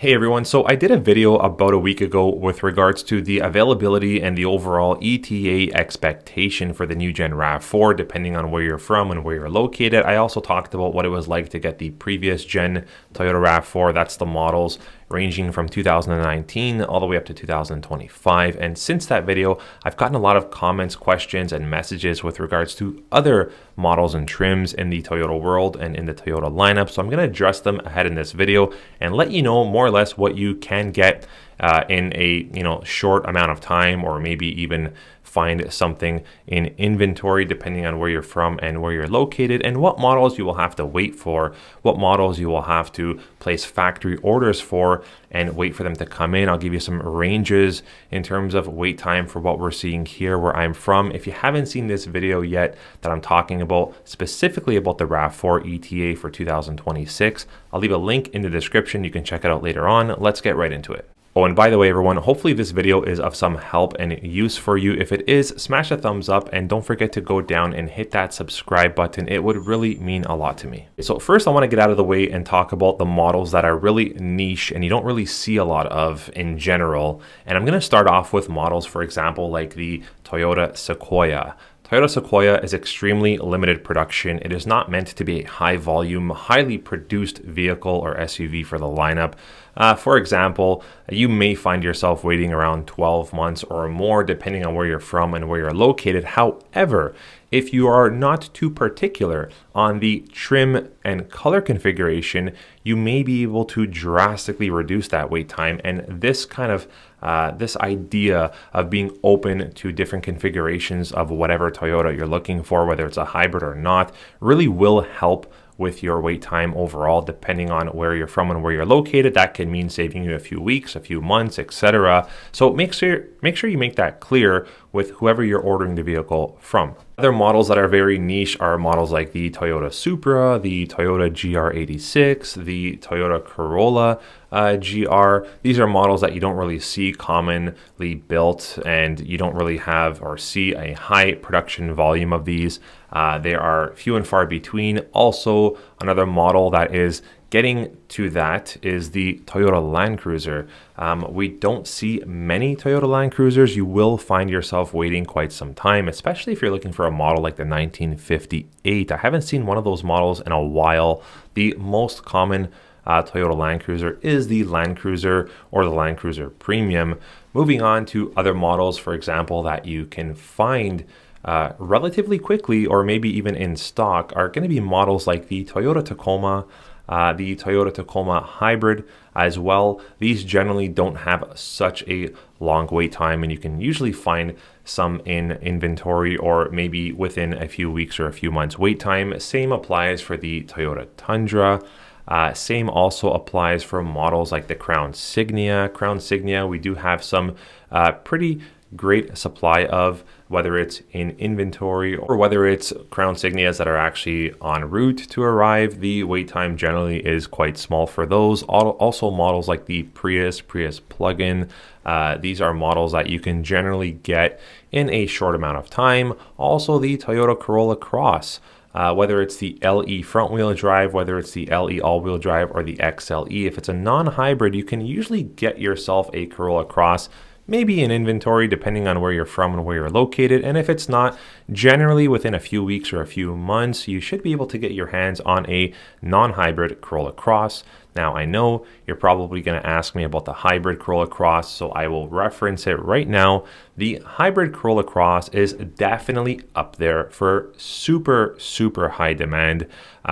Hey everyone, so I did a video about a week ago with regards to the availability and the overall ETA expectation for the new gen RAV4, depending on where you're from and where you're located. I also talked about what it was like to get the previous gen Toyota RAV4, that's the models ranging from 2019 all the way up to 2025. And since that video, I've gotten a lot of comments, questions, and messages with regards to other models and trims in the Toyota world and in the Toyota lineup. So I'm going to address them ahead in this video and let you know more or less what you can get in a short amount of time, or maybe even find something in inventory depending on where you're from and where you're located, and what models you will have to wait for, what models you will have to place factory orders for and wait for them to come in. I'll give you some ranges in terms of wait time for what we're seeing here where I'm from. If you haven't seen this video yet that I'm talking about specifically about the RAV4 ETA for 2026, I'll leave a link in the description. You can check it out later on. Let's get right into it. Oh, and by the way, everyone, hopefully this video is of some help and use for you. If it is, smash a thumbs up and don't forget to go down and hit that subscribe button. It would really mean a lot to me. So first, I want to get out of the way and talk about the models that are really niche and you don't really see a lot of in general. And I'm going to start off with models, for example, like the Toyota Sequoia. Toyota Sequoia is extremely limited production. It is not meant to be a high volume, highly produced vehicle or SUV for the lineup. For example, you may find yourself waiting around 12 months or more, depending on where you're from and where you're located. However, if you are not too particular on the trim and color configuration, you may be able to drastically reduce that wait time. And this kind of this idea of being open to different configurations of whatever Toyota you're looking for, whether it's a hybrid or not, really will help with your wait time overall, depending on where you're from and where you're located. That can mean saving you a few weeks, a few months, etc. So make sure you make that clear with whoever you're ordering the vehicle from. Other models that are very niche are models like the Toyota Supra, the Toyota GR86, the Toyota Corolla GR. These are models that you don't really see commonly built, and you don't really have or see a high production volume of these. They are few and far between. Also, another model that is getting to that is the Toyota Land Cruiser. We don't see many Toyota Land Cruisers. You will find yourself waiting quite some time, especially if you're looking for a model like the 1958. I haven't seen one of those models in a while. The most common Toyota Land Cruiser is the Land Cruiser or the Land Cruiser Premium. Moving on to other models, for example, that you can find relatively quickly or maybe even in stock are going to be models like the Toyota Tacoma, the Toyota Tacoma Hybrid as well. These generally don't have such a long wait time, and you can usually find some in inventory or maybe within a few weeks or a few months wait time. Same applies for the Toyota Tundra. Same also applies for models like the Crown Signia. Crown Signia, we do have some pretty great supply of, whether it's in inventory or whether it's Crown Signias that are actually en route to arrive. The wait time generally is quite small for those. Also models like the Prius plug-in. These are models that you can generally get in a short amount of time. Also the Toyota Corolla Cross. Whether it's the LE front-wheel drive, whether it's the LE all-wheel drive, or the XLE. If it's a non-hybrid, you can usually get yourself a Corolla Cross, maybe in inventory, depending on where you're from and where you're located. And if it's not, generally within a few weeks or a few months, you should be able to get your hands on a non-hybrid Corolla Cross. Now, I know you're probably going to ask me about the hybrid Corolla Cross, so I will reference it right now. The hybrid Corolla Cross is definitely up there for super high demand.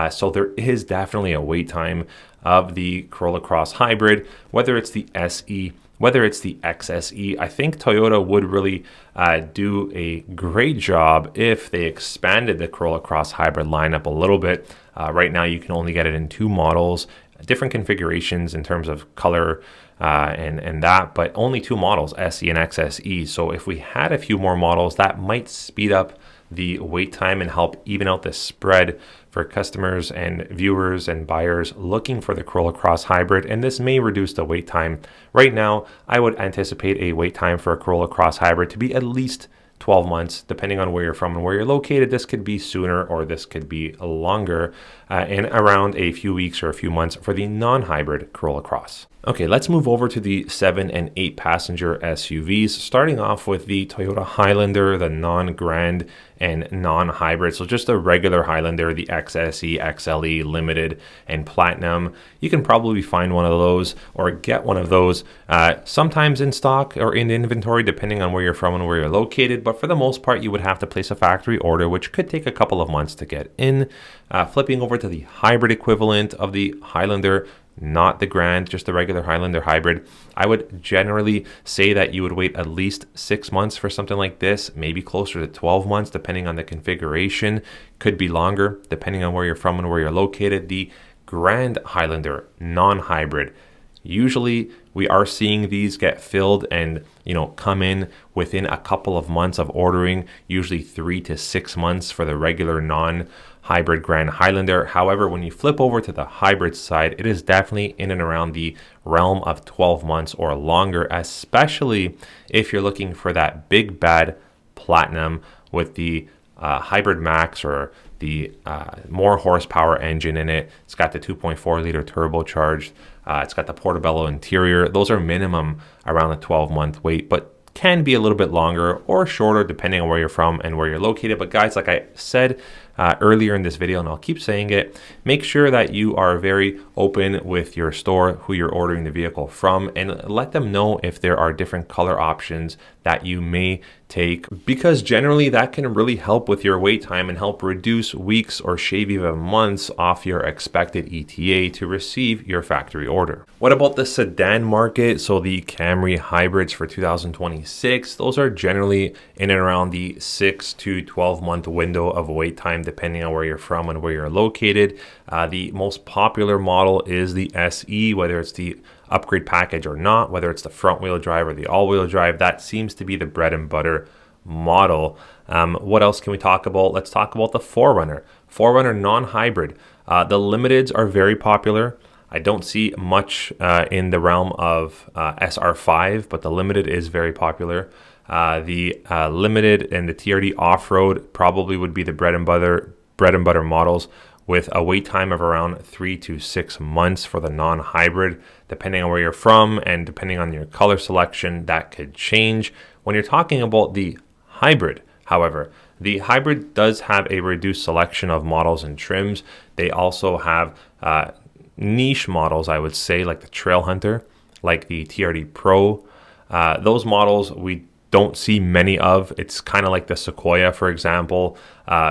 So there is definitely a wait time of the Corolla Cross hybrid, whether it's the SE, whether it's the XSE. I think Toyota would really do a great job if they expanded the Corolla Cross hybrid lineup a little bit. Right now, you can only get it in two models, different configurations in terms of color and that, but only two models, SE and XSE. So if we had a few more models, that might speed up the wait time and help even out the spread for customers and viewers and buyers looking for the Corolla Cross hybrid, and this may reduce the wait time. Right now, I would anticipate a wait time for a Corolla Cross hybrid to be at least 12 months, depending on where you're from and where you're located. This could be sooner or this could be longer, and around a few weeks or a few months for the non-hybrid Corolla Cross. Okay, let's move over to the 7 and 8 passenger SUVs, starting off with the Toyota Highlander, the non-Grand and non-hybrid. So just the regular Highlander, the XSE, XLE, Limited, and Platinum. You can probably find one of those or get one of those sometimes in stock or in inventory, depending on where you're from and where you're located. But for the most part, you would have to place a factory order, which could take a couple of months to get in. Flipping over to the hybrid equivalent of the Highlander, not the Grand, just the regular Highlander hybrid, I would generally say that you would wait at least 6 months for something like this, maybe closer to 12 months, depending on the configuration. Could be longer, depending on where you're from and where you're located. The Grand Highlander, non-hybrid, usually we are seeing these get filled and come in within a couple of months of ordering, usually 3 to 6 months for the regular non-hybrid Grand Highlander. However, when you flip over to the hybrid side, it is definitely in and around the realm of 12 months or longer, especially if you're looking for that big bad Platinum with the Hybrid Max or the more horsepower engine in it. It's got the 2.4 liter turbocharged. It's got the Portobello interior. Those are minimum around a 12-month wait, but can be a little bit longer or shorter depending on where you're from and where you're located. But guys, like I said earlier in this video, and I'll keep saying it, make sure that you are very open with your store, who you're ordering the vehicle from, and let them know if there are different color options that you may take, because generally that can really help with your wait time and help reduce weeks or shave even months off your expected ETA to receive your factory order. What about the sedan market? So the Camry hybrids for 2026, those are generally in and around the 6 to 12 month window of wait time, depending on where you're from and where you're located. The most popular model is the SE, whether it's the upgrade package or not, whether it's the front wheel drive or the all-wheel drive. That seems to be the bread and butter model. What else can we talk about? Let's talk about the 4Runner non-hybrid. The Limiteds are very popular. I don't see much in the realm of SR5, but the Limited is very popular. The Limited and the TRD off-road probably would be the bread and butter models, with a wait time of around 3 to 6 months for the non-hybrid. Depending on where you're from and depending on your color selection, that could change. When you're talking about the hybrid, however, the hybrid does have a reduced selection of models and trims. They also have niche models, I would say, like the Trail Hunter, like the TRD Pro. Those models we don't see many of. It's kind of like the Sequoia, for example,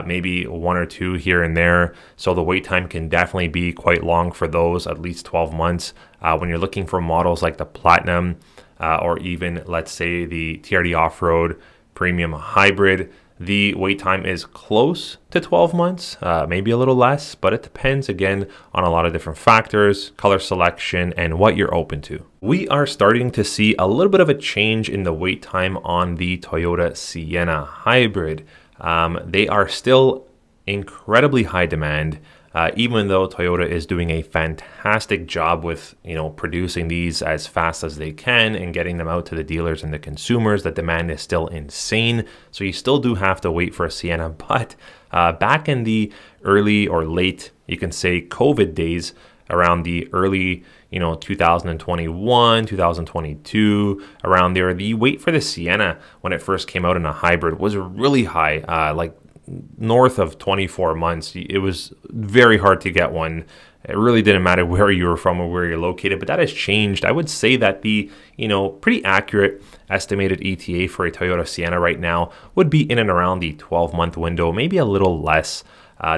maybe 1 or 2 here and there. So the wait time can definitely be quite long for those, at least 12 months. When you're looking for models like the Platinum or even, let's say, the TRD Off-Road Premium Hybrid, the wait time is close to 12 months, maybe a little less, but it depends again on a lot of different factors, color selection, and what you're open to. We are starting to see a little bit of a change in the wait time on the Toyota Sienna hybrid. They are still incredibly high demand. Even though Toyota is doing a fantastic job with, producing these as fast as they can and getting them out to the dealers and the consumers, the demand is still insane. So you still do have to wait for a Sienna. But back in the early or late, you can say, COVID days, around the early, 2021, 2022, around there, the wait for the Sienna when it first came out in a hybrid was really high, like north of 24 months. It was very hard to get one. It really didn't matter where you were from or where you're located, but that has changed. I would say that the, pretty accurate estimated ETA for a Toyota Sienna right now would be in and around the 12-month window, maybe a little less,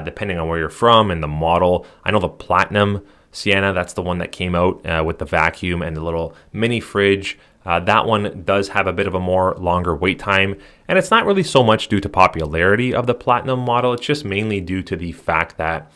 depending on where you're from and the model. I know the Platinum Sienna, that's the one that came out with the vacuum and the little mini fridge. That one does have a bit of a more longer wait time, and it's not really so much due to popularity of the Platinum model. It's just mainly due to the fact that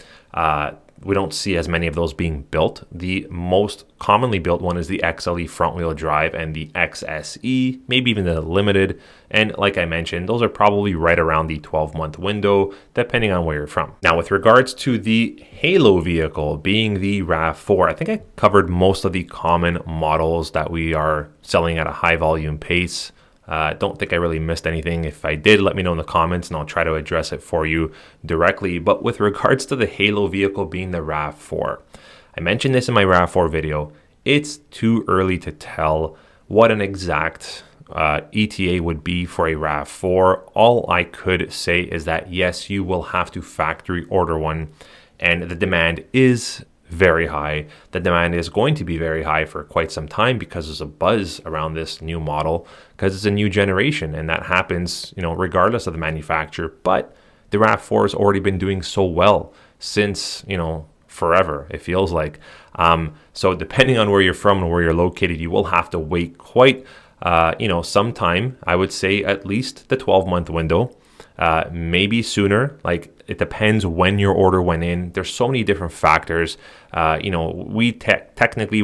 we don't see as many of those being built. The most commonly built one is the XLE front wheel drive and the XSE, maybe even the Limited. And like I mentioned, those are probably right around the 12-month window, depending on where you're from. Now, with regards to the Halo vehicle being the RAV4, I think I covered most of the common models that we are selling at a high volume pace. Don't think I really missed anything. If I did, let me know in the comments and I'll try to address it for you directly. But with regards to the Halo vehicle being the RAV4, I mentioned this in my RAV4 video. it's too early to tell what an exact ETA would be for a RAV4. All I could say is that yes, you will have to factory order one, and the demand is very high. The demand is going to be very high for quite some time because there's a buzz around this new model because it's a new generation, and that happens, regardless of the manufacturer. But the RAV4 has already been doing so well since, forever, it feels like. So depending on where you're from and where you're located, you will have to wait quite, some time. I would say at least the 12-month window, maybe sooner. Like, it depends when your order went in. There's so many different factors. We technically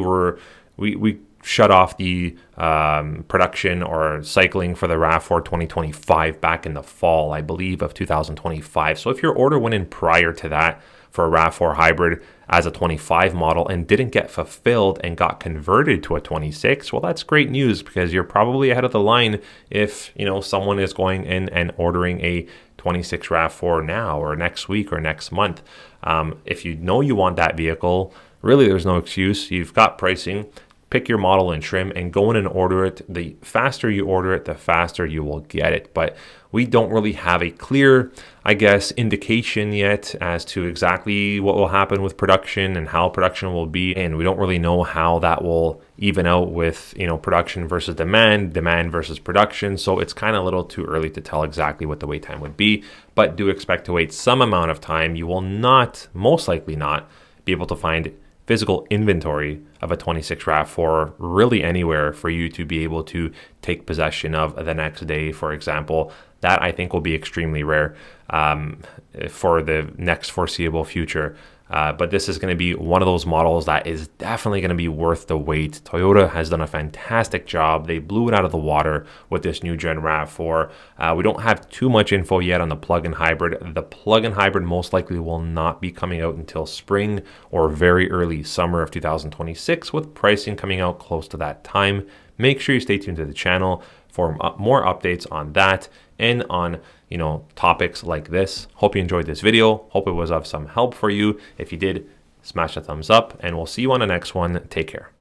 we shut off the production or cycling for the RAV4 2025 back in the fall, I believe, of 2025. So if your order went in prior to that for a RAV4 hybrid as a 25 model and didn't get fulfilled and got converted to a 26, well, that's great news because you're probably ahead of the line if, someone is going in and ordering a 26 RAV4 now or next week or next month. If you know you want that vehicle, really there's no excuse. You've got pricing. Pick your model and trim and go in and order it. The faster you order it, the faster you will get it. But we don't really have a clear, indication yet as to exactly what will happen with production and how production will be. And we don't really know how that will even out with, production versus demand versus production. So it's kind of a little too early to tell exactly what the wait time would be, but do expect to wait some amount of time. You will most likely not be able to find physical inventory of a 26 RAV4 really anywhere for you to be able to take possession of the next day, for example. That I think will be extremely rare for the next foreseeable future. But this is going to be one of those models that is definitely going to be worth the wait. Toyota has done a fantastic job. They blew it out of the water with this new gen RAV4. We don't have too much info yet on the plug-in hybrid. The plug-in hybrid most likely will not be coming out until spring or very early summer of 2026, with pricing coming out close to that time. Make sure you stay tuned to the channel for more updates on that and on topics like this. Hope you enjoyed this video. Hope it was of some help for you. If you did, smash a thumbs up, and we'll see you on the next one. Take care.